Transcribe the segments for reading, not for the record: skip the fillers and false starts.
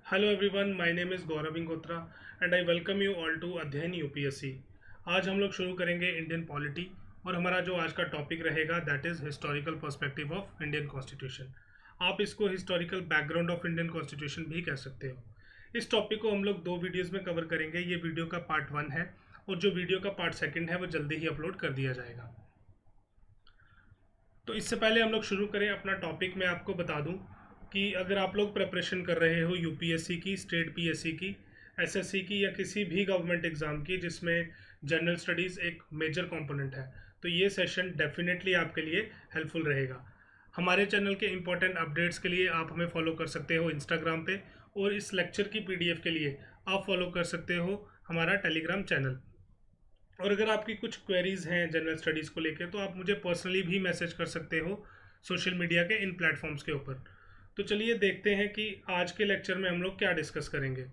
Hello everyone, my name is Gaurav Ingotra and I welcome you all to Adhyayan UPSC. आज हम लोग शुरू करेंगे इंडियन पॉलिटी और हमारा जो आज का टॉपिक रहेगा that is historical perspective of Indian constitution. आप इसको historical background of Indian constitution भी कह सकते हो। इस टॉपिक को हम लोग दो वीडियोज़ में कवर करेंगे। ये वीडियो का पार्ट 1 है और जो वीडियो का पार्ट 2 है वो जल्दी ही अपलोड कर दिया जाएगा। तो इससे पहले हम लोग शुरू करें अपना टॉपिक, मैं आपको बता दूं कि अगर आप लोग प्रिपरेशन कर रहे हो यूपीएससी की, स्टेट पीएससी की, एसएससी की या किसी भी गवर्नमेंट एग्ज़ाम की जिसमें जनरल स्टडीज़ एक मेजर कंपोनेंट है, तो ये सेशन डेफिनेटली आपके लिए हेल्पफुल रहेगा। हमारे चैनल के इंपॉर्टेंट अपडेट्स के लिए आप हमें फॉलो कर सकते हो इंस्टाग्राम पे, और इस लेक्चर की पीडीएफ के लिए आप फॉलो कर सकते हो हमारा टेलीग्राम चैनल। और अगर आपकी कुछ क्वेरीज़ हैं जनरल स्टडीज़ को लेकर, तो आप मुझे पर्सनली भी मैसेज कर सकते हो सोशल मीडिया के इन प्लेटफॉर्म्स के ऊपर। तो चलिए देखते हैं कि आज के लेक्चर में हम लोग क्या डिस्कस करेंगे।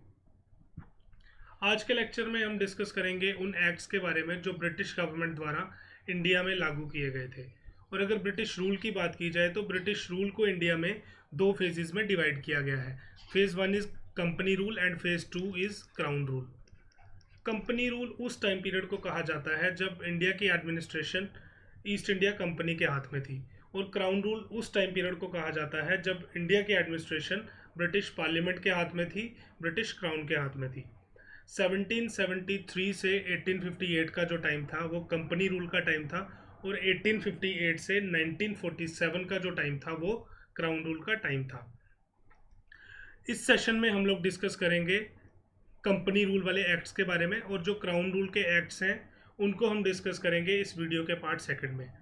आज के लेक्चर में हम डिस्कस करेंगे उन एक्ट्स के बारे में जो ब्रिटिश गवर्नमेंट द्वारा इंडिया में लागू किए गए थे। और अगर ब्रिटिश रूल की बात की जाए तो ब्रिटिश रूल को इंडिया में दो फेजेस में डिवाइड किया गया है। Phase 1 is company rule and phase 2 is crown rule. Company rule उस टाइम पीरियड को कहा जाता है जब इंडिया की एडमिनिस्ट्रेशन ईस्ट इंडिया कंपनी के हाथ में थी, और क्राउन रूल उस टाइम पीरियड को कहा जाता है जब इंडिया की एडमिनिस्ट्रेशन ब्रिटिश पार्लियामेंट के हाथ में थी, ब्रिटिश क्राउन के हाथ में थी। 1773 से 1858 का जो टाइम था वो कंपनी रूल का टाइम था, और 1858 से 1947 का जो टाइम था वो क्राउन रूल का टाइम था। इस सेशन में हम लोग डिस्कस करेंगे कंपनी रूल वाले एक्ट्स के बारे में, और जो क्राउन रूल के एक्ट्स हैं उनको हम डिस्कस करेंगे इस वीडियो के पार्ट 2 में।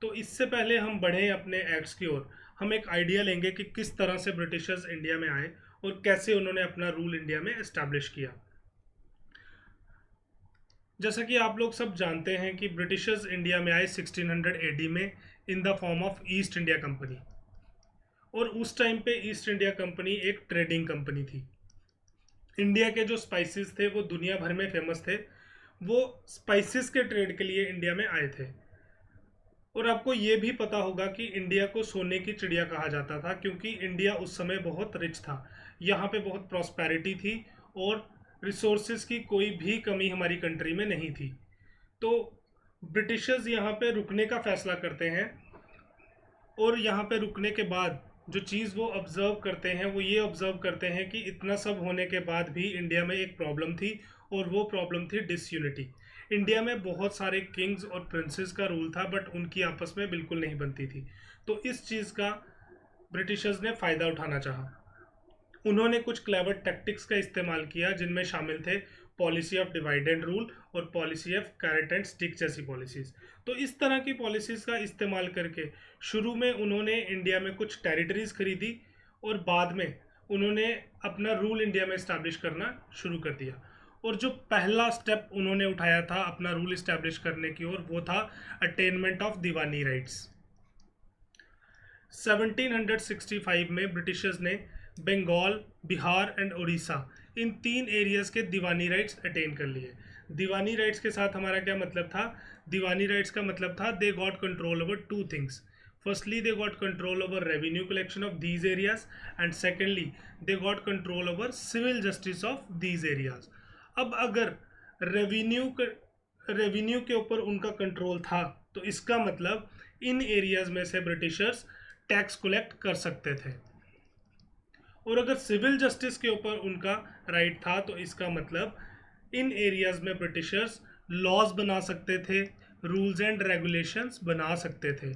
तो इससे पहले हम बढ़ें अपने एक्ट्स की ओर, हम एक आइडिया लेंगे कि किस तरह से ब्रिटिशर्स इंडिया में आए और कैसे उन्होंने अपना रूल इंडिया में एस्टैब्लिश किया। जैसा कि आप लोग सब जानते हैं कि ब्रिटिशर्स इंडिया में आए 1600 एडी में in the form of east India company, और उस टाइम पे ईस्ट इंडिया कंपनी एक ट्रेडिंग कंपनी थी। इंडिया के जो स्पाइसेस थे वो दुनिया भर में फेमस थे। वो स्पाइसेस के ट्रेड के लिए इंडिया में आए थे। और आपको ये भी पता होगा कि इंडिया को सोने की चिड़िया कहा जाता था, क्योंकि इंडिया उस समय बहुत रिच था, यहाँ पे बहुत प्रॉस्पेरिटी थी और रिसोर्सेज की कोई भी कमी हमारी कंट्री में नहीं थी। तो ब्रिटिशर्स यहाँ पे रुकने का फैसला करते हैं, और यहाँ पे रुकने के बाद जो चीज़ वो ऑब्ज़र्व करते हैं वो ये ऑब्ज़र्व करते हैं कि इतना सब होने के बाद भी इंडिया में एक प्रॉब्लम थी, और वो प्रॉब्लम थी डिसयूनिटी। इंडिया में बहुत सारे किंग्स और प्रिंसेस का रूल था, बट उनकी आपस में बिल्कुल नहीं बनती थी। तो इस चीज़ का ब्रिटिशर्स ने फ़ायदा उठाना चाहा। उन्होंने कुछ क्लेवर टैक्टिक्स का इस्तेमाल किया, जिनमें शामिल थे policy of divide and rule और policy of carrot and stick जैसी पॉलिसीज़। तो इस तरह की पॉलिसीज़ का इस्तेमाल करके शुरू में उन्होंने इंडिया में कुछ टेरिटरीज़ खरीदी, और बाद में उन्होंने अपना रूल इंडिया में इस्टेब्लिश करना शुरू कर दिया। और जो पहला स्टेप उन्होंने उठाया था अपना रूल इस्टेब्लिश करने की ओर, वो था अटेनमेंट ऑफ दीवानी राइट्स। 1765 में ब्रिटिशर्स ने Bengal, Bihar and Orissa, in 3 areas के दीवानी राइट्स अटेन कर लिए। दीवानी राइट्स के साथ हमारा क्या मतलब था? दीवानी राइट्स का मतलब था they got control over 2 things. Firstly they got control over revenue collection of these areas, and secondly they got control over civil justice of these areas. अब अगर रेवेन्यू के ऊपर उनका कंट्रोल था, तो इसका मतलब इन एरियाज में से ब्रिटिशर्स टैक्स कलेक्ट कर सकते थे। और अगर सिविल जस्टिस के ऊपर उनका राइट था, तो इसका मतलब इन एरियाज में ब्रिटिशर्स लॉज बना सकते थे, रूल्स एंड रेगुलेशंस बना सकते थे।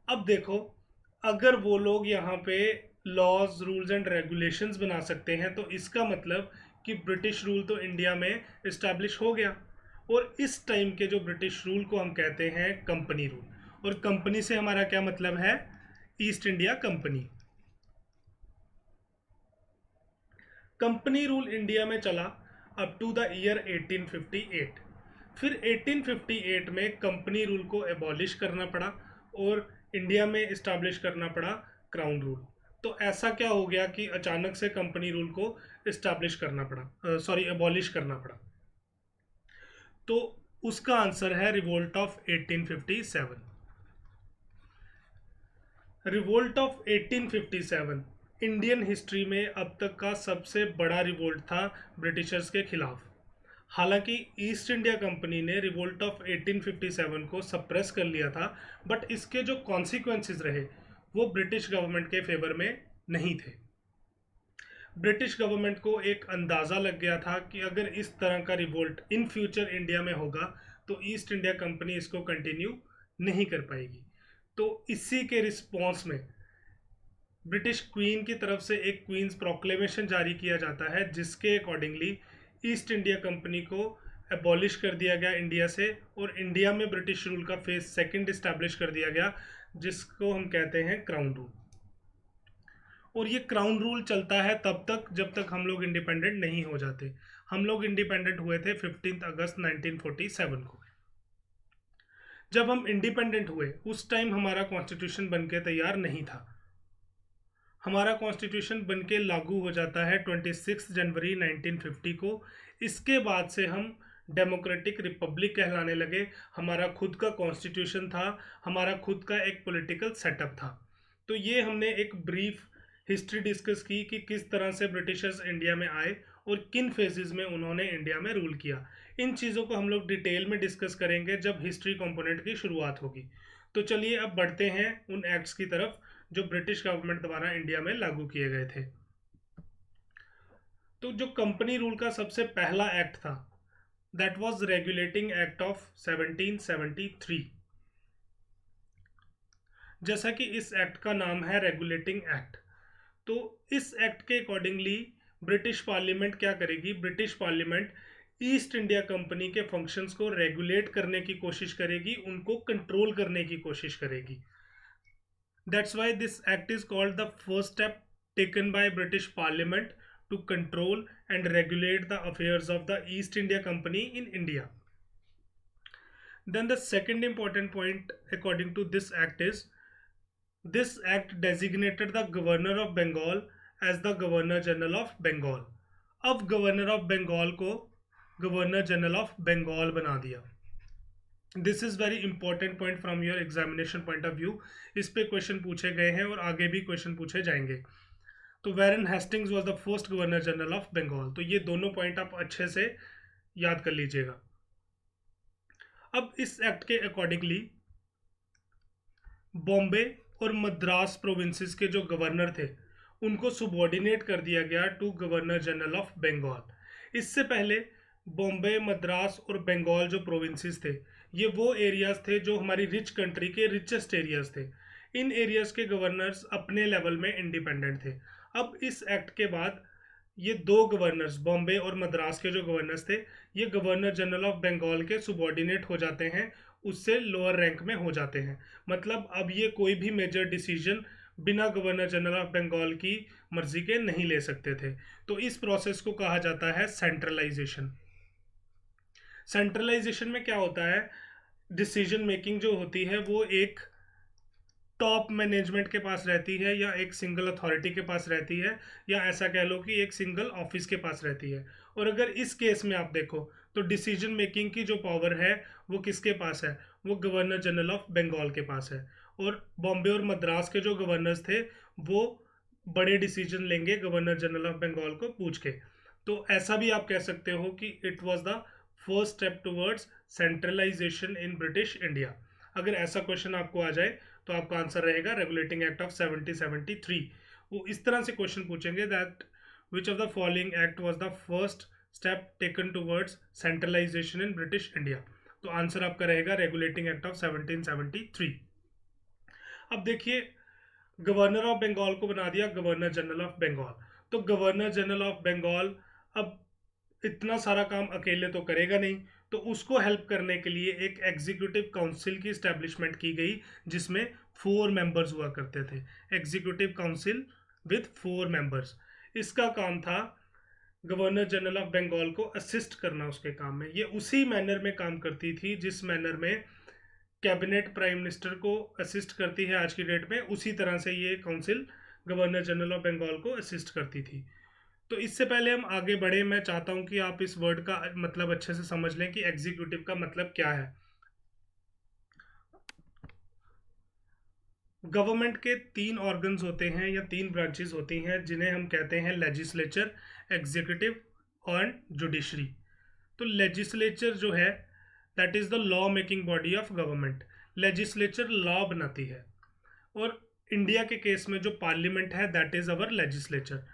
अब देखो, अगर वो लोग यहाँ पे लॉज, रूल्स एंड रेगुलेशंस बना सकते हैं, तो इसका मतलब कि ब्रिटिश रूल तो इंडिया में इस्टेब्लिश हो गया। और इस टाइम के जो ब्रिटिश रूल को हम कहते हैं कंपनी रूल, और कंपनी से हमारा क्या मतलब है? East India company. Company rule India में चला अप टू द ईयर 1858। फिर 1858 में कंपनी रूल को एबॉलिश करना पड़ा, और इंडिया में इस्टेब्लिश करना पड़ा क्राउन रूल। तो ऐसा क्या हो गया कि अचानक से कंपनी रूल को इस्टेब्लिश करना पड़ा, एबॉलिश करना पड़ा? तो उसका आंसर है revolt of 1857। Revolt of 1857 Indian history में अब तक का सबसे बड़ा रिवोल्ट था ब्रिटिशर्स के खिलाफ। हालांकि ईस्ट इंडिया कंपनी ने रिवोल्ट ऑफ 1857 को सप्रेस कर लिया था, बट इसके जो कॉन्सिक्वेंसेस रहे वो ब्रिटिश गवर्नमेंट के फेवर में नहीं थे। ब्रिटिश गवर्नमेंट को एक अंदाज़ा लग गया था कि अगर इस तरह का रिवोल्ट इन फ्यूचर इंडिया में होगा तो ईस्ट इंडिया कंपनी इसको कंटिन्यू नहीं कर पाएगी। तो इसी के रिस्पॉन्स में ब्रिटिश क्वीन की तरफ से एक क्वींस प्रोक्लेमेशन जारी किया जाता है, जिसके अकॉर्डिंगली ईस्ट इंडिया कंपनी को एबॉलिश कर दिया गया इंडिया से, और इंडिया में ब्रिटिश रूल का फेज सेकंड इस्टेब्लिश कर दिया गया, जिसको हम कहते हैं क्राउन रूल। और ये क्राउन रूल चलता है तब तक जब तक हम लोग इंडिपेंडेंट नहीं हो जाते। हम लोग इंडिपेंडेंट हुए थे 15 अगस्त 1947 को। जब हम इंडिपेंडेंट हुए उस टाइम हमारा कॉन्स्टिट्यूशन बनके तैयार नहीं था। हमारा कॉन्स्टिट्यूशन बनके लागू हो जाता है 26 जनवरी 1950 को। इसके बाद से हम डेमोक्रेटिक रिपब्लिक कहलाने लगे। हमारा खुद का कॉन्स्टिट्यूशन था, हमारा खुद का एक पॉलिटिकल सेटअप था। तो ये हमने एक ब्रीफ हिस्ट्री डिस्कस की कि किस तरह से ब्रिटिशर्स इंडिया में आए और किन फेजेस में उन्होंने इंडिया में रूल किया। इन चीज़ों को हम लोग डिटेल में डिस्कस करेंगे जब हिस्ट्री कंपोनेंट की शुरुआत होगी। तो चलिए अब बढ़ते हैं उन एक्ट्स की तरफ जो ब्रिटिश गवर्नमेंट द्वारा इंडिया में लागू किए गए थे। तो जो कंपनी रूल का सबसे पहला एक्ट था, that was regulating act of 1773। जैसा कि इस एक्ट का नाम है रेगुलेटिंग एक्ट, तो इस एक्ट के अकॉर्डिंगली ब्रिटिश पार्लियामेंट क्या करेगी? British parliament east India company के फंक्शंस को रेगुलेट करने की कोशिश करेगी, उनको कंट्रोल करने की कोशिश करेगी। That's why this act is called the first step taken by British Parliament to control and regulate the affairs of the East India Company in India. Then the second important point according to this act is, this act designated the Governor of Bengal as the Governor General of Bengal. अब Governor of Bengal को Governor General of Bengal बना दिया। This is very important point from your examination point of view. इस पे question पूछे गए हैं और आगे भी क्वेश्चन पूछे जाएंगे। तो Warren Hastings was the first governor general of Bengal. तो ये दोनों पॉइंट आप अच्छे से याद कर लीजिएगा। अब इस एक्ट के अकॉर्डिंगली बॉम्बे और मद्रास प्रोविंसेस के जो गवर्नर थे उनको सुबॉर्डिनेट कर दिया गया to governor general of Bengal. इससे पहले बॉम्बे, मद्रास और बंगाल जो प्रोविंसेस थे ये वो एरियाज थे जो हमारी रिच कंट्री के रिचेस्ट एरियाज थे। इन एरियाज के गवर्नर्स अपने लेवल में इंडिपेंडेंट थे। अब इस एक्ट के बाद ये दो गवर्नर्स, बॉम्बे और मद्रास के जो गवर्नर्स थे, ये गवर्नर जनरल ऑफ बंगाल के सुबॉर्डिनेट हो जाते हैं, उससे लोअर रैंक में हो जाते हैं। मतलब अब ये कोई भी मेजर डिसीजन बिना गवर्नर जनरल ऑफ बंगाल की मर्जी के नहीं ले सकते थे। तो इस प्रोसेस को कहा जाता है सेंट्रलाइजेशन। सेंट्रलाइजेशन में क्या होता है? डिसीजन मेकिंग जो होती है वो एक टॉप मैनेजमेंट के पास रहती है, या एक सिंगल अथॉरिटी के पास रहती है, या ऐसा कह लो कि एक सिंगल ऑफिस के पास रहती है। और अगर इस केस में आप देखो तो डिसीजन मेकिंग की जो पावर है वो किसके पास है? वो गवर्नर जनरल ऑफ बंगाल के पास है। और बॉम्बे और मद्रास के जो गवर्नर्स थे वो बड़े डिसीजन लेंगे गवर्नर जनरल ऑफ बंगाल को पूछ के। तो ऐसा भी आप कह सकते हो कि it was the first step towards centralisation in British India. अगर ऐसा क्वेश्चन आपको आ जाए तो आपका आंसर रहेगा रेगुलेटिंग एक्ट ऑफ 1773। वो इस तरह से क्वेश्चन पूछेंगे that which of the following act was the first step taken towards centralisation in British India. तो आंसर आपका रहेगा रेगुलेटिंग एक्ट ऑफ 1773। अब देखिए, गवर्नर ऑफ बंगाल को बना दिया गवर्नर जनरल ऑफ बंगाल। तो गवर्नर जनरल ऑफ बंगाल अब इतना सारा काम अकेले तो करेगा नहीं, तो उसको हेल्प करने के लिए एक एग्जीक्यूटिव काउंसिल की स्टैब्लिशमेंट की गई जिसमें 4 मेंबर्स हुआ करते थे। Executive council with 4 members. इसका काम था गवर्नर जनरल ऑफ बंगाल को असिस्ट करना उसके काम में। ये उसी मैनर में काम करती थी जिस मैनर में कैबिनेट प्राइम मिनिस्टर को असिस्ट करती है आज की डेट में, उसी तरह से ये council governor general of Bengal को असिस्ट करती थी। तो इससे पहले हम आगे बढ़े, मैं चाहता हूं कि आप इस वर्ड का मतलब अच्छे से समझ लें कि एग्जीक्यूटिव का मतलब क्या है। गवर्नमेंट के तीन ऑर्गन्स होते हैं या तीन ब्रांचेस होती हैं जिन्हें हम कहते हैं लेजिस्लेचर, एग्जीक्यूटिव और जुडिशरी। तो लेजिस्लेचर जो है that is the law making body of government. Legislature law बनाती है, और इंडिया के केस में जो पार्लियामेंट है दैट इज़ अवर लेजिस्लेचर।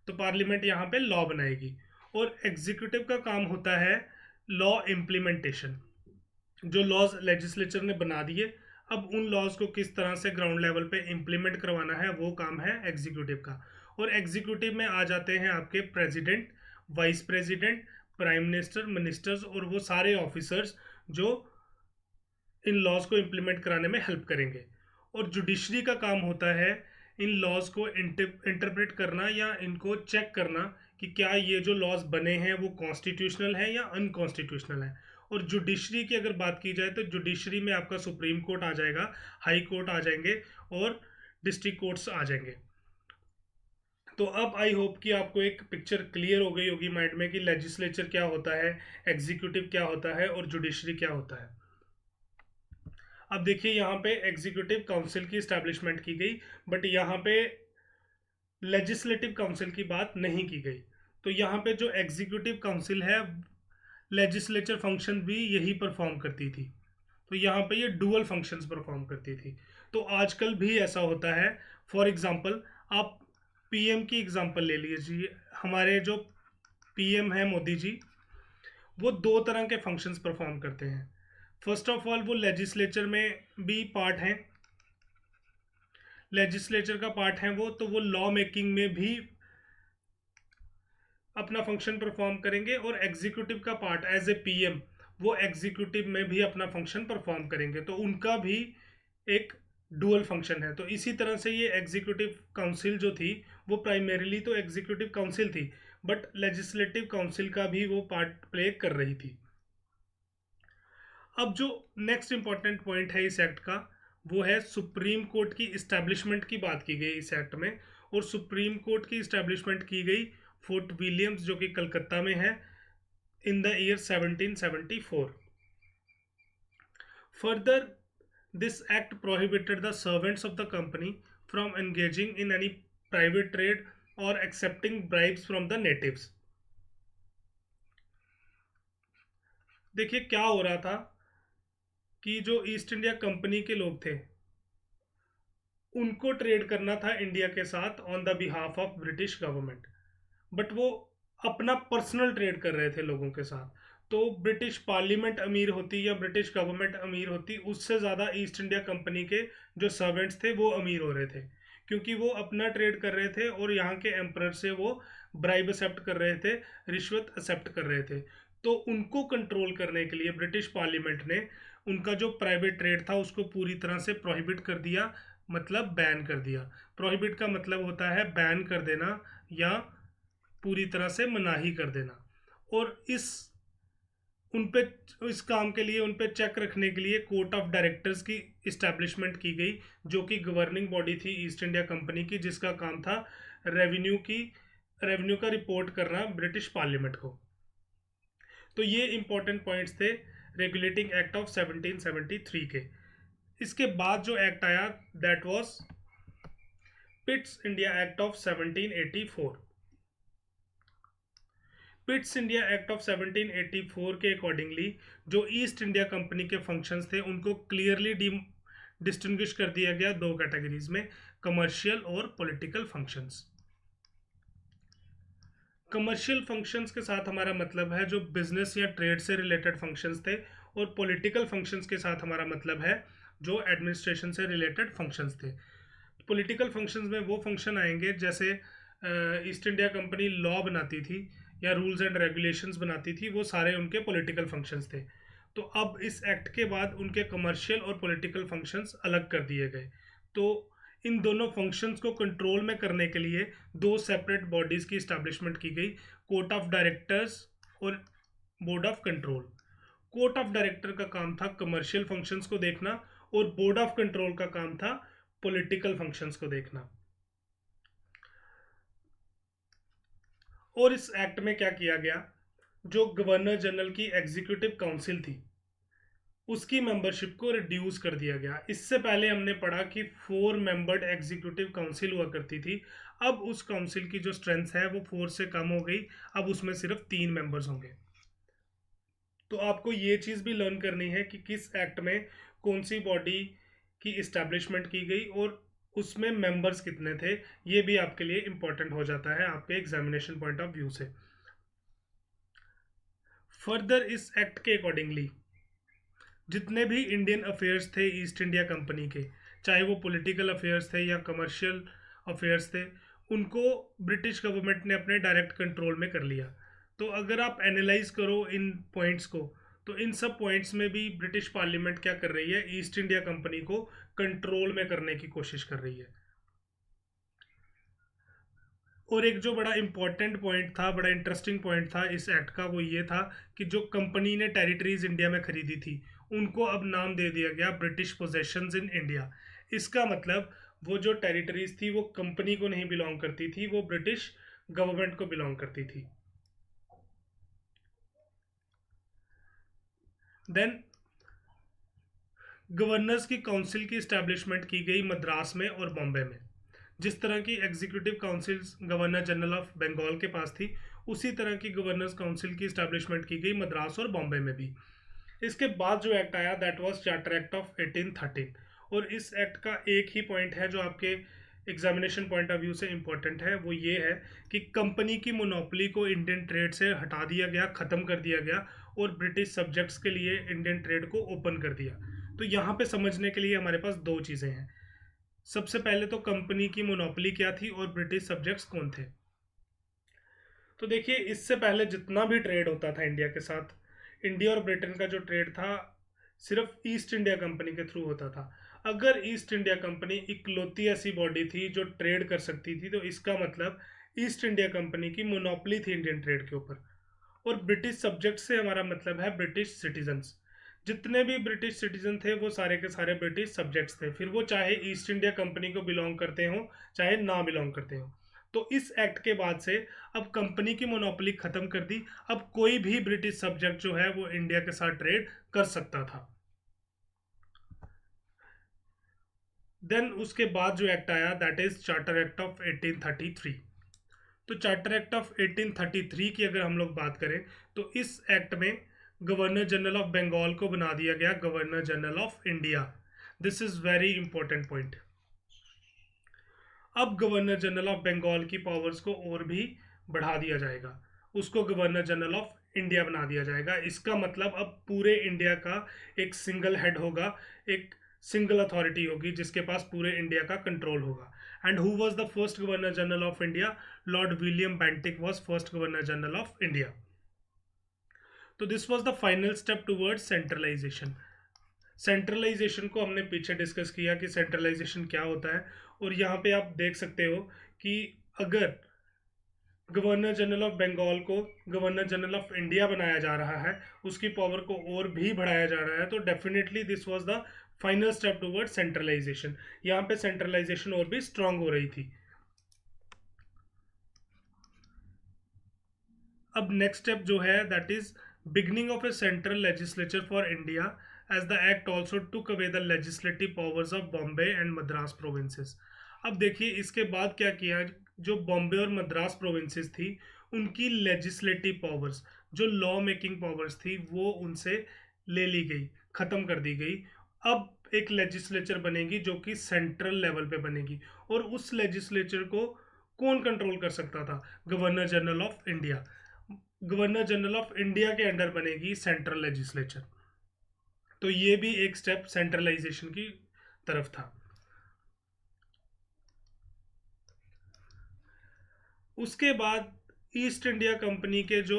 तो पार्लियामेंट यहाँ पे लॉ बनाएगी। और एग्जीक्यूटिव का काम होता है लॉ इम्प्लीमेंटेशन। जो लॉज लेजिस्लेचर ने बना दिए, अब उन लॉज को किस तरह से ग्राउंड लेवल पे इम्प्लीमेंट करवाना है, वो काम है एग्जीक्यूटिव का। और एग्जीक्यूटिव में आ जाते हैं आपके president, vice president, prime minister, ministers और वो सारे ऑफिसर्स जो इन लॉज को इम्प्लीमेंट कराने में हेल्प करेंगे। और जुडिशरी का काम होता है इन लॉज को इंटरप्रेट करना या इनको चेक करना कि क्या ये जो लॉज बने हैं वो कॉन्स्टिट्यूशनल है या अनकॉन्स्टिट्यूशनल है। और जुडिशरी की अगर बात की जाए तो जुडिशरी में आपका सुप्रीम कोर्ट आ जाएगा, हाई कोर्ट आ जाएंगे और डिस्ट्रिक्ट कोर्ट्स आ जाएंगे। तो अब आई होप कि आपको एक पिक्चर क्लियर हो गई होगी माइंड में कि लेजिस्लेचर क्या होता है, एग्जीक्यूटिव क्या होता है और जुडिशरी क्या होता है। अब देखिए यहाँ पे एग्जीक्यूटिव काउंसिल की स्टैब्लिशमेंट की गई, बट यहाँ पे लेजिस्लेटिव काउंसिल की बात नहीं की गई। तो यहाँ पे जो एग्जीक्यूटिव काउंसिल है, लेजिस्लेचर फंक्शन भी यही परफॉर्म करती थी। तो यहाँ पे ये डुअल फंक्शंस परफॉर्म करती थी। तो आजकल भी ऐसा होता है। फॉर एग्जांपल आप पीएम की एग्जांपल ले लीजिए। हमारे जो पीएम है मोदी जी, वो दो तरह के फंक्शंस परफॉर्म करते हैं। फर्स्ट ऑफ ऑल वो लेजिस्लेचर में भी पार्ट हैं, लेजिस्लेचर का पार्ट है वो, तो वो लॉ मेकिंग में भी अपना फंक्शन परफॉर्म करेंगे। और एग्जीक्यूटिव का पार्ट एज ए पीएम, वो एग्जीक्यूटिव में भी अपना फंक्शन परफॉर्म करेंगे। तो उनका भी एक डुअल फंक्शन है। तो इसी तरह से ये एग्जीक्यूटिव काउंसिल जो थी वो प्राइमरीली तो एग्जीक्यूटिव काउंसिल थी, बट लेजिस्लेटिव काउंसिल का भी वो पार्ट प्ले कर रही थी। अब जो नेक्स्ट इंपॉर्टेंट पॉइंट है इस एक्ट का, वो है सुप्रीम कोर्ट की इस्टेब्लिशमेंट की बात की गई इस एक्ट में। और सुप्रीम कोर्ट की इस्टेब्लिशमेंट की गई फोर्ट विलियम्स जो कि कलकत्ता में है in the year 1774। Further this act prohibited the servants of the company from engaging in any private trade और accepting bribes from the natives. देखिए क्या हो रहा था कि जो ईस्ट इंडिया कंपनी के लोग थे उनको ट्रेड करना था इंडिया के साथ on the behalf of British government, but वो अपना पर्सनल ट्रेड कर रहे थे लोगों के साथ। तो ब्रिटिश पार्लियामेंट अमीर होती या ब्रिटिश गवर्नमेंट अमीर होती, उससे ज़्यादा ईस्ट इंडिया कंपनी के जो सर्वेंट्स थे वो अमीर हो रहे थे, क्योंकि वो अपना ट्रेड कर रहे थे और यहाँ के एम्परर से वो ब्राइब एक्सेप्ट कर रहे थे, रिश्वत एक्सेप्ट कर रहे थे। तो उनको कंट्रोल करने के लिए ब्रिटिश पार्लियामेंट ने उनका जो प्राइवेट ट्रेड था उसको पूरी तरह से प्रोहिबिट कर दिया, मतलब बैन कर दिया। प्रोहिबिट का मतलब होता है बैन कर देना या पूरी तरह से मनाही कर देना। और उन पे इस काम के लिए उन पे चेक रखने के लिए कोर्ट ऑफ डायरेक्टर्स की इस्टेब्लिशमेंट की गई, जो कि गवर्निंग बॉडी थी ईस्ट इंडिया कंपनी की, जिसका काम था रेवेन्यू का रिपोर्ट करना ब्रिटिश पार्लियामेंट को। तो ये इंपॉर्टेंट पॉइंट्स थे रेगुलेटिंग एक्ट ऑफ 1773 के। इसके बाद जो एक्ट आया that was Pitt's India act of 1784। Pitt's India act of 1784 के अकॉर्डिंगली जो ईस्ट इंडिया कंपनी के फंक्शंस थे उनको क्लियरली डिस्टिंग्विश कर दिया गया दो कैटेगरीज में, कमर्शियल और पॉलिटिकल फंक्शंस। कमर्शियल फंक्शंस के साथ हमारा मतलब है जो बिजनेस या ट्रेड से रिलेटेड फंक्शंस थे, और पॉलिटिकल फंक्शंस के साथ हमारा मतलब है जो एडमिनिस्ट्रेशन से रिलेटेड फंक्शंस थे। पॉलिटिकल फंक्शंस में वो फंक्शन आएंगे जैसे ईस्ट इंडिया कंपनी लॉ बनाती थी या रूल्स एंड रेगुलेशंस बनाती थी, वो सारे उनके पॉलिटिकल फंक्शंस थे। तो अब इस एक्ट के बाद उनके कमर्शियल और पॉलिटिकल फंक्शंस अलग कर दिए गए। तो इन दोनों फंक्शंस को कंट्रोल में करने के लिए दो सेपरेट बॉडीज़ की इस्टेब्लिशमेंट की गई, कोर्ट ऑफ डायरेक्टर्स और board of control. Court of director का काम था कमर्शियल फंक्शंस को देखना और बोर्ड ऑफ कंट्रोल का काम था पॉलिटिकल फंक्शंस को देखना। और इस एक्ट में क्या किया गया, जो गवर्नर जनरल की एग्जीक्यूटिव काउंसिल थी उसकी मेंबरशिप को रिड्यूस कर दिया गया। इससे पहले हमने पढ़ा कि 4 मेंबर्ड एग्जीक्यूटिव काउंसिल हुआ करती थी, अब उस काउंसिल की जो स्ट्रेंथ है वो 4 से कम हो गई, अब उसमें सिर्फ 3 मेंबर्स होंगे। तो आपको ये चीज़ भी लर्न करनी है कि किस एक्ट में कौन सी बॉडी की इस्टेब्लिशमेंट की गई और उसमें मेंबर्स कितने थे, ये भी आपके लिए इंपॉर्टेंट हो जाता है आपके एग्जामिनेशन पॉइंट ऑफ व्यू से। फर्दर इस एक्ट के अकॉर्डिंगली जितने भी इंडियन अफेयर्स थे ईस्ट इंडिया कंपनी के, चाहे वो पॉलिटिकल अफेयर्स थे या कमर्शियल अफेयर्स थे, उनको ब्रिटिश गवर्नमेंट ने अपने डायरेक्ट कंट्रोल में कर लिया। तो अगर आप एनालाइज करो इन पॉइंट्स को, तो इन सब पॉइंट्स में भी ब्रिटिश पार्लियामेंट क्या कर रही है, ईस्ट इंडिया कंपनी को कंट्रोल में करने की कोशिश कर रही है। और एक जो बड़ा इंपॉर्टेंट पॉइंट था, बड़ा इंटरेस्टिंग पॉइंट था इस एक्ट का, वो ये था कि जो कंपनी ने टेरिटरीज इंडिया में खरीदी थी उनको अब नाम दे दिया गया ब्रिटिश पोजेशंस इन इंडिया। इसका मतलब वो जो टेरिटरीज थी वो कंपनी को नहीं बिलोंग करती थी, वो ब्रिटिश गवर्नमेंट को बिलोंग करती थी। देन गवर्नर्स की काउंसिल की इस्टेब्लिशमेंट की गई मद्रास में और बॉम्बे में। जिस तरह की executive council governor general of Bengal के पास थी, उसी तरह की गवर्नर्स काउंसिल की इस्टेब्लिशमेंट की गई मद्रास और बॉम्बे में भी। इसके बाद जो एक्ट आया that was charter act of 1813, और इस एक्ट का एक ही पॉइंट है जो आपके एग्जामिनेशन पॉइंट ऑफ व्यू से इंपॉर्टेंट है, वो ये है कि कंपनी की मोनोपोली को इंडियन ट्रेड से हटा दिया गया, ख़त्म कर दिया गया और ब्रिटिश सब्जेक्ट्स के लिए इंडियन ट्रेड को ओपन कर दिया। तो यहाँ पे समझने के लिए हमारे पास दो चीज़ें हैं। सबसे पहले तो कंपनी की मोनोपोली क्या थी और ब्रिटिश सब्जेक्ट्स कौन थे। तो देखिए, इससे पहले जितना भी ट्रेड होता था इंडिया के साथ, इंडिया और ब्रिटेन का जो ट्रेड था सिर्फ ईस्ट इंडिया कंपनी के थ्रू होता था। अगर ईस्ट इंडिया कंपनी इकलौती ऐसी बॉडी थी जो ट्रेड कर सकती थी, तो इसका मतलब ईस्ट इंडिया कंपनी की मोनोपोली थी इंडियन ट्रेड के ऊपर। और ब्रिटिश सब्जेक्ट से हमारा मतलब है ब्रिटिश सिटीजन्स। जितने भी ब्रिटिश सिटीजन थे वो सारे के सारे ब्रिटिश सब्जेक्ट्स थे, फिर वो चाहे ईस्ट इंडिया कंपनी को बिलोंग करते हों चाहे ना बिलोंग करते हों। तो इस एक्ट के बाद से अब कंपनी की मोनोपोली खत्म कर दी, अब कोई भी ब्रिटिश सब्जेक्ट जो है वो इंडिया के साथ ट्रेड कर सकता था। देन उसके बाद जो एक्ट आया that is charter act of 1833। तो चार्टर एक्ट ऑफ 1833 की अगर हम लोग बात करें, तो इस एक्ट में गवर्नर जनरल ऑफ बंगाल को बना दिया गया governor general of India. This is very important point. अब गवर्नर जनरल ऑफ बंगाल की पावर्स को और भी बढ़ा दिया जाएगा, उसको गवर्नर जनरल ऑफ इंडिया बना दिया जाएगा। इसका मतलब अब पूरे इंडिया का एक सिंगल हेड होगा, एक सिंगल अथॉरिटी होगी जिसके पास पूरे इंडिया का कंट्रोल होगा। And who was the first governor general of India? Lord William Bentinck was first governor general of India. तो this was the final step towards centralization. Centralization को हमने पीछे डिस्कस किया कि सेंट्रलाइजेशन क्या होता है, और यहाँ पे आप देख सकते हो कि अगर गवर्नर जनरल ऑफ बंगाल को गवर्नर जनरल ऑफ इंडिया बनाया जा रहा है, उसकी पावर को और भी बढ़ाया जा रहा है, तो definitely this was the final step toward centralisation. यहाँ पे सेंट्रलाइजेशन और भी स्ट्रांग हो रही थी। अब नेक्स्ट स्टेप जो है that is beginning of a central legislature for India, as the act also took away the legislative powers of Bombay and Madras provinces. अब देखिए इसके बाद क्या किया, जो बॉम्बे और मद्रास प्रोविंसेस थी उनकी लेजिस्लेटिव पावर्स, जो लॉ मेकिंग पावर्स थी, वो उनसे ले ली गई, ख़त्म कर दी गई। अब एक लेजिस्लेचर बनेगी जो कि सेंट्रल लेवल पे बनेगी, और उस लेजिस्लेचर को कौन कंट्रोल कर सकता था? Governor general of India. Governor general of India के अंडर बनेगी सेंट्रल लेजिस्लेचर। तो ये भी एक स्टेप सेंट्रलाइजेशन की तरफ था। उसके बाद ईस्ट इंडिया कंपनी के जो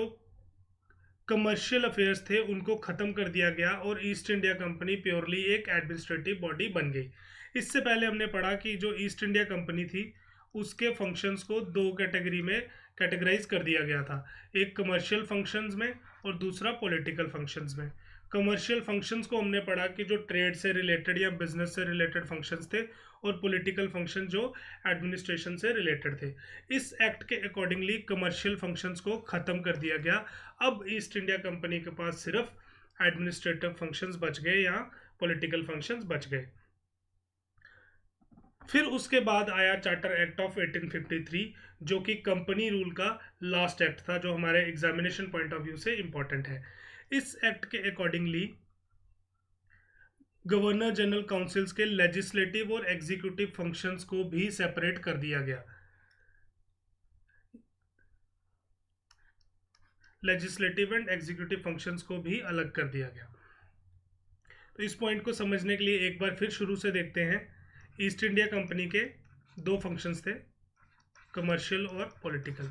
कमर्शियल अफेयर्स थे उनको ख़त्म कर दिया गया और ईस्ट इंडिया कंपनी प्योरली एक एडमिनिस्ट्रेटिव बॉडी बन गई। इससे पहले हमने पढ़ा कि जो ईस्ट इंडिया कंपनी थी उसके फंक्शंस को दो कैटेगरी में कैटेगराइज कर दिया गया था, एक कमर्शियल फंक्शंस में और दूसरा पॉलिटिकल फंक्शंस में। कमर्शियल फंक्शंस को हमने पढ़ा कि जो ट्रेड से रिलेटेड या बिजनेस से रिलेटेड फंक्शंस थे, और पॉलिटिकल फंक्शन जो एडमिनिस्ट्रेशन से रिलेटेड थे। इस एक्ट के अकॉर्डिंगली कमर्शियल फंक्शंस को ख़त्म कर दिया गया। अब ईस्ट इंडिया कंपनी के पास सिर्फ एडमिनिस्ट्रेटिव फंक्शंस बच गए या पॉलिटिकल फंक्शंस बच गए। फिर उसके बाद आया चार्टर एक्ट ऑफ 1853, जो कि कंपनी रूल का लास्ट एक्ट था, जो हमारे एग्जामिनेशन पॉइंट ऑफ व्यू से इंपॉर्टेंट है। इस एक्ट के अकॉर्डिंगली गवर्नर जनरल काउंसिल्स के लेजिस्लेटिव और एग्जीक्यूटिव फंक्शंस को भी सेपरेट कर दिया गया। लेजिस्लेटिव एंड एग्जीक्यूटिव फंक्शंस को भी अलग कर दिया गया। तो इस पॉइंट को समझने के लिए एक बार फिर शुरू से देखते हैं। ईस्ट इंडिया कंपनी के दो फंक्शंस थे, कमर्शियल और पॉलिटिकल।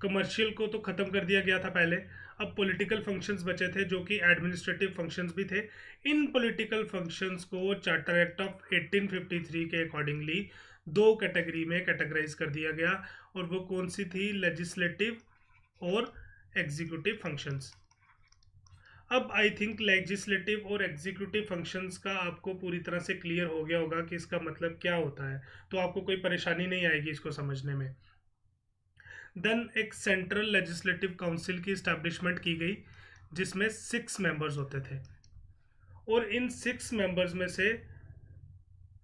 कमर्शियल को तो ख़त्म कर दिया गया था पहले, अब पॉलिटिकल फंक्शंस बचे थे जो कि एडमिनिस्ट्रेटिव फंक्शंस भी थे। इन पॉलिटिकल फंक्शंस को चार्टर एक्ट ऑफ 1853 के अकॉर्डिंगली दो कैटेगरी में कैटेगराइज कर दिया गया, और वो कौन सी थी? लेजिस्लेटिव और एग्जीक्यूटिव फंक्शंस। अब आई थिंक लेजिस्लेटिव और एग्जीक्यूटिव फंक्शंस का आपको पूरी तरह से क्लियर हो गया होगा कि इसका मतलब क्या होता है, तो आपको कोई परेशानी नहीं आएगी इसको समझने में। देन एक सेंट्रल लेजिस्लेटिव काउंसिल की इस्टेब्लिशमेंट की गई, जिसमें 6 मेंबर्स होते थे, और इन 6 मेंबर्स में से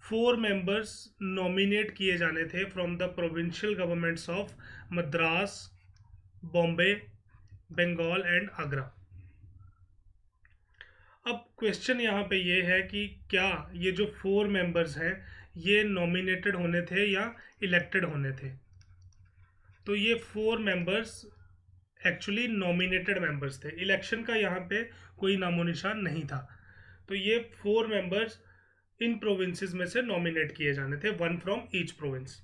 4 मेंबर्स नॉमिनेट किए जाने थे from the provincial governments of Madras, Bombay, Bengal and Agra. अब क्वेश्चन यहाँ पे ये है कि क्या ये जो 4 मेंबर्स हैं ये नॉमिनेटेड होने थे या इलेक्टेड होने थे? तो ये 4 मेंबर्स एक्चुअली नॉमिनेटेड मेंबर्स थे, इलेक्शन का यहाँ पे कोई नामो निशान नहीं था। तो ये 4 मेंबर्स इन प्रोविंसेस में से नॉमिनेट किए जाने थे, 1 फ्रॉम ईच प्रोविंस।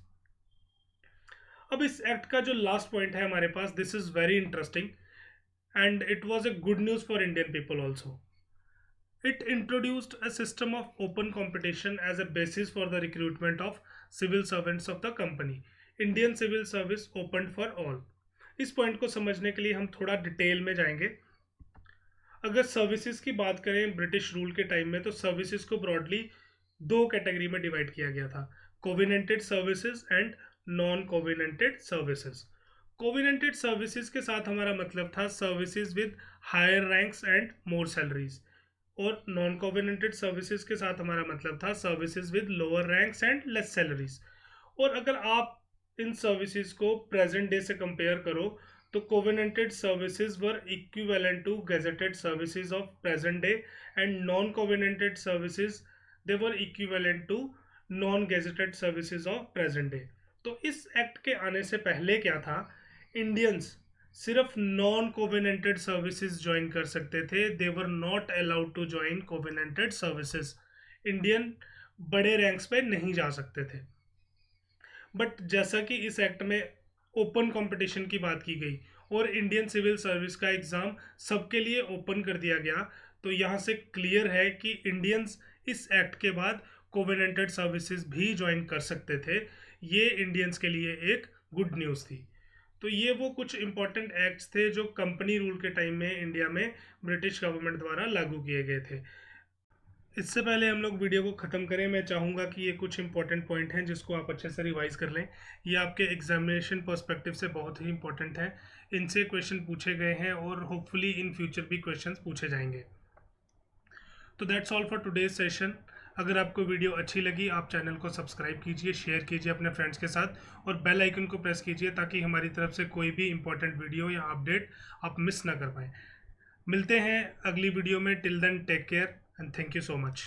अब इस एक्ट का जो लास्ट पॉइंट है हमारे पास, this is very interesting and it was a good news for Indian people also. It introduced a system of open competition as a basis for the recruitment of civil servants of the company. Indian civil service opened for all. इस point को समझने के लिए हम थोड़ा detail में जाएंगे। अगर सर्विसेज की बात करें ब्रिटिश रूल के टाइम में, तो सर्विसेज को ब्रॉडली 2 कैटेगरी में डिवाइड किया गया था, covenanted services and non covenanted services. Covenanted services के साथ हमारा मतलब था services with higher ranks and more salaries, और नॉन कोवेनेंटेड सर्विसेज के साथ हमारा मतलब था services with lower ranks and less salaries. और अगर आप इन सर्विसेज को प्रेजेंट डे से कंपेयर करो, तो covenanted services were equivalent to gazetted services of present day, and non covenanted services they were equivalent to non gazetted services of present day. तो इस एक्ट के आने से पहले क्या था, इंडियंस सिर्फ नॉन कोवेनेंटेड सर्विसेज ज्वाइन कर सकते थे, they were not allowed to join covenanted services. Indian बड़े रैंक्स पे नहीं जा सकते थे। बट जैसा कि इस एक्ट में ओपन कंपटीशन की बात की गई और इंडियन सिविल सर्विस का एग्ज़ाम सबके लिए ओपन कर दिया गया, तो यहाँ से क्लियर है कि इंडियंस इस एक्ट के बाद कोवेनेंटेड सर्विसेज भी ज्वाइन कर सकते थे। ये इंडियंस के लिए एक गुड न्यूज़ थी। तो ये वो कुछ इंपॉर्टेंट एक्ट्स थे जो कंपनी रूल के टाइम में इंडिया में ब्रिटिश गवर्नमेंट द्वारा लागू किए गए थे। इससे पहले हम लोग वीडियो को ख़त्म करें, मैं चाहूँगा कि ये कुछ इंपॉर्टेंट पॉइंट हैं जिसको आप अच्छे से रिवाइज कर लें। ये आपके एग्जामिनेशन पर्सपेक्टिव से बहुत ही इंपॉर्टेंट है, इनसे क्वेश्चन पूछे गए हैं और होपफुली इन फ्यूचर भी क्वेश्चन पूछे जाएंगे। तो that's all for today's session. अगर आपको वीडियो अच्छी लगी, आप चैनल को सब्सक्राइब कीजिए, शेयर कीजिए अपने फ्रेंड्स के साथ, और बेल आइकन को प्रेस कीजिए ताकि हमारी तरफ से कोई भी इंपॉर्टेंट वीडियो या अपडेट आप मिस ना कर पाएँ। मिलते हैं अगली वीडियो में। Till then take care and thank you so much.